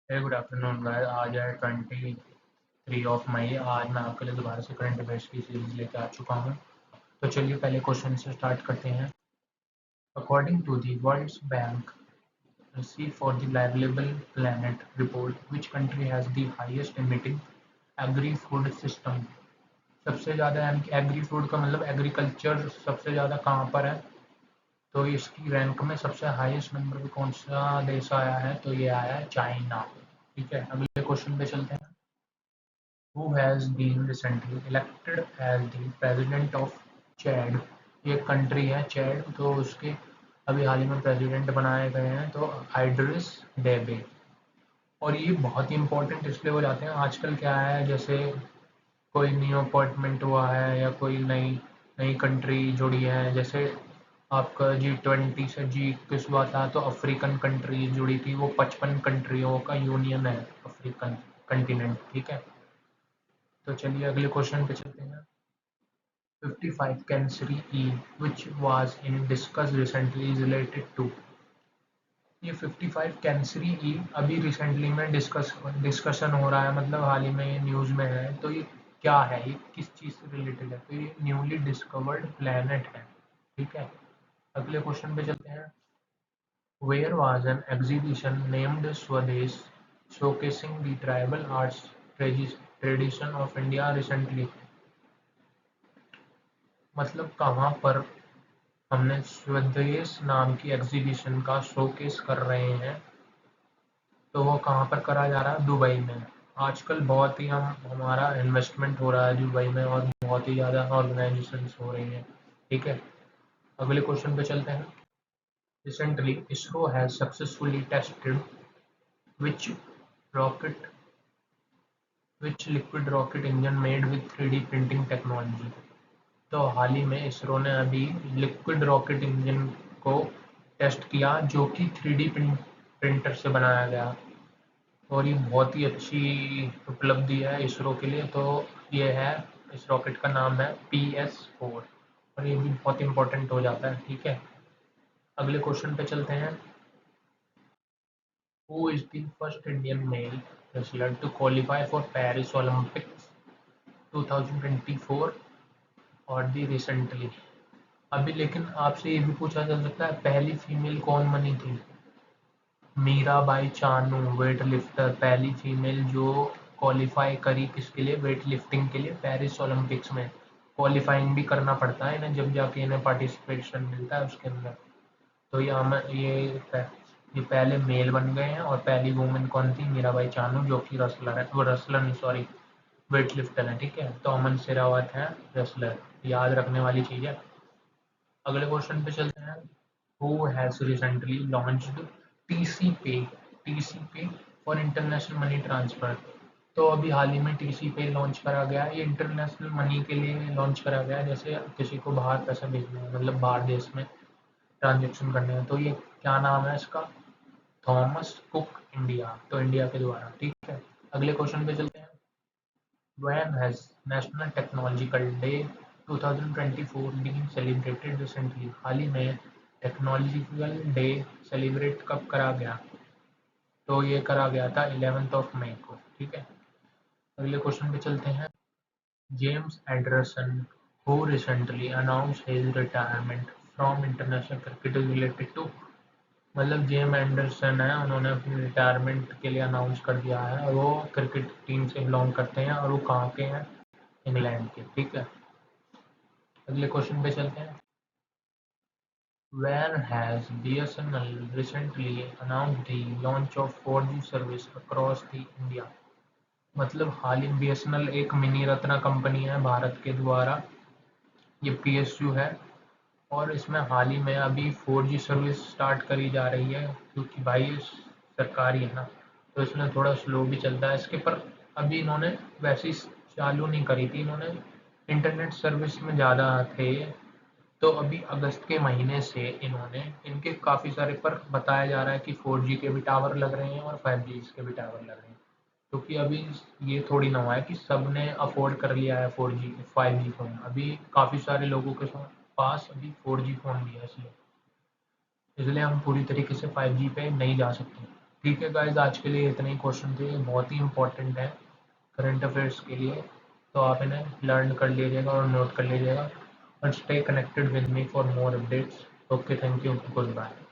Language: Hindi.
Good afternoon guys. आज है 23 मई। आज मैं आपके लिए दोबारा से करंट अफेयर्स की सीरीज लेकर आ चुका हूँ। तो चलिए पहले क्वेश्चन से स्टार्ट करते हैं। According to the World Bank receive for the livable planet report, which country has the highest emitting agri-food system? सबसे ज़्यादा एग्री फूड का मतलब एग्रीकल्चर सबसे ज़्यादा कहाँ पर है? तो इसकी रैंक में सबसे हाईएस्ट नंबर पे कौन सा देश आया है? तो ये आया है चाइना। ठीक है, अगले क्वेश्चन पे चलते हैं। Who has been recently elected as the president of Chad? ये कंट्री है चैड, तो उसके अभी हाल ही में प्रेसिडेंट बनाए गए हैं तो आइड्रिस डेबे। और ये बहुत ही इंपॉर्टेंट इसलिए हो जाते हैं। आजकल क्या है, जैसे कोई न्यू अपॉइंटमेंट हुआ है या कोई नई नई कंट्री जुड़ी है, जैसे आपका G20 से G21 हुआ था तो अफ्रीकन कंट्री जुड़ी थी। वो 55 कंट्रियों का यूनियन है अफ्रीकन कंटिनेंट। ठीक है, तो चलिए अगले क्वेश्चन पे चलते हैं। 55 Cancri e which was in discuss recently is related to? ये 55 कैंसरी ई अभी रिसेंटली में डिस्कशन हो रहा है, मतलब हाल ही में ये न्यूज़ में है। तो ये क्या है, ये किस चीज़ से रिलेटेड है? तो ये न्यूली डिस्कवर्ड प्लैनेट है। ठीक है, अगले क्वेश्चन पे चलते हैं। Where was an exhibition named Swadesh showcasing the tribal arts tradition of India recently? मतलब कहाँ पर हमने स्वदेश नाम की एग्जीबिशन का शोकेस कर रहे हैं? तो वो कहाँ पर करा जा रहा है? दुबई में। आजकल बहुत ही हमारा इन्वेस्टमेंट हो रहा है दुबई में और बहुत ही ज़्यादा ऑर्गेनाइजेशंस हो रही हैं। ठीक है, अगले क्वेश्चन पे चलते हैं। Recently ISRO has successfully tested which rocket which liquid rocket engine made with 3D printing technology? तो हाल ही में इसरो ने अभी लिक्विड रॉकेट इंजन को टेस्ट किया जो कि 3D प्रिंटर से बनाया गया। और ये बहुत ही अच्छी उपलब्धि है इसरो के लिए। तो ये है, इस रॉकेट का नाम है PS4 और ये भी बहुत इंपॉर्टेंट हो जाता है। ठीक है, अगले क्वेश्चन पे चलते हैं। Who is the first Indian male wrestler to qualify for Paris Olympics 2024 और दी रिसेंटली? अभी लेकिन आपसे ये भी पूछा जा सकता है, पहली फीमेल कौन बनी थी? मीराबाई चानू, वेट लिफ्टर, पहली फीमेल जो क्वालिफाई करी किसके लिए? वेट लिफ्टिंग के लिए पेरिस ओलंपिक्स में। क्वालिफाइंग भी करना पड़ता है इन्हें, जब जाके इन्हें पार्टिसिपेशन मिलता है उसके अंदर। तो ये पहले मेल बन गए हैं। और पहली वुमेन कौन थी? मीराबाई चानू, जो कि रसलर है, वो रसलर नहीं सॉरी, वेट लिफ्टर है। ठीक है, तो अमन शेरावत है रेसलर। याद रखने वाली चीज़ है। अगले क्वेश्चन पे चलते हैं। Who has recently launched TC पे फॉर इंटरनेशनल मनी ट्रांसफर? तो अभी हाल ही में टीसी पे लॉन्च करा गया है। ये इंटरनेशनल मनी के लिए लॉन्च करा गया है, जैसे किसी को बाहर पैसा भेजना है, मतलब बाहर देश में ट्रांजेक्शन करने हैं। तो ये क्या नाम है इसका? थॉमस कुक इंडिया, तो इंडिया के द्वारा। ठीक है, अगले क्वेश्चन पे चलते हैं। When has National Technological Day 2024 been celebrated recently? हाल ही में टेक्नोलॉजिकल डे सेलिब्रेट कब करा गया? तो ये करा गया था 11 मई को। ठीक है, अगले क्वेश्चन पे चलते हैं। James Anderson who recently announced his retirement from international cricket is related to? मतलब जेम एंडरसन है, उन्होंने अपनी रिटायरमेंट के लिए अनाउंस कर दिया है और वो क्रिकेट टीम से बिलोंग करते हैं और वो कहाँ के हैं? इंग्लैंड के। ठीक है, अगले क्वेश्चन पे चलते हैं। Where has BSNL recently announced the launch of 4G service across the India? मतलब हाल ही BSNL एक मिनी रत्ना कंपनी है भारत के द्वारा, ये PSU है। और इसमें हाल ही में अभी 4G सर्विस स्टार्ट करी जा रही है, क्योंकि भाई सरकारी है ना, तो इसमें थोड़ा स्लो भी चलता है इसके। पर अभी इन्होंने वैसे ही चालू नहीं करी थी, इन्होंने इंटरनेट सर्विस में ज़्यादा थे। तो अभी अगस्त के महीने से इन्होंने इनके काफ़ी सारे पर बताया जा रहा है कि 4G के भी टावर लग रहे हैं और 5G के भी टावर लग रहे हैं। क्योंकि अभी ये थोड़ी ना हुआ है कि सबने अफोर्ड कर लिया है 4G 5G फ़ोन। अभी काफ़ी सारे लोगों के पास अभी 4G फ़ोन भी है, इसलिए इसलिए हम पूरी तरीके से 5G पे नहीं जा सकते। ठीक है गाइज, आज के लिए इतने ही क्वेश्चन थे, बहुत ही इंपॉर्टेंट है करंट अफेयर्स के लिए, तो आप इन्हें लर्न कर लीजिएगा और नोट कर लीजिएगा और stay connected with me for more updates. Okay, thank you, good bye.